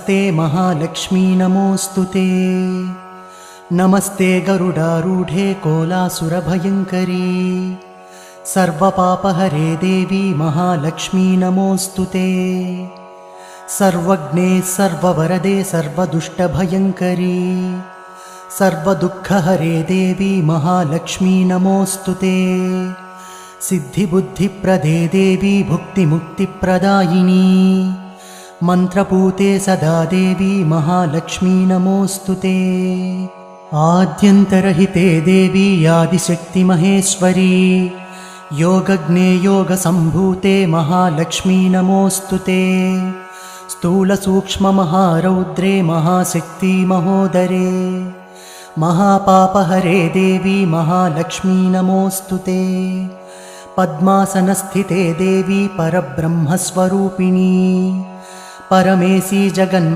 नमस्ते महालक्ष्मी नमोऽस्तुते। नमस्ते गरुडारूढे कोलासुरभयङ्करी सर्वपापहरे देवी महालक्ष्मी नमोऽस्तुते। सर्वज्ञे सर्ववरदे सर्वदुष्टभयङ्करी सर्वदुःखहरे देवी महालक्ष्मी नमोऽस्तुते। सिद्धिबुद्धिप्रदे देवी भुक्तिमुक्तिप्रदायिनी मन्त्रपूते सदा देवी महालक्ष्मी नमोऽस्तुते। आद्यन्तरहिते देवी आदिशक्तिमहेश्वरी योगज्ञे योगसम्भूते महालक्ष्मी नमोऽस्तुते। स्थूलसूक्ष्ममहारौद्रे महाशक्ति महोदरे महापापहरे देवी महालक्ष्मी नमोऽस्तुते। पद्मासनस्थिते देवी परब्रह्मस्वरूपिणी परमेशी जगन्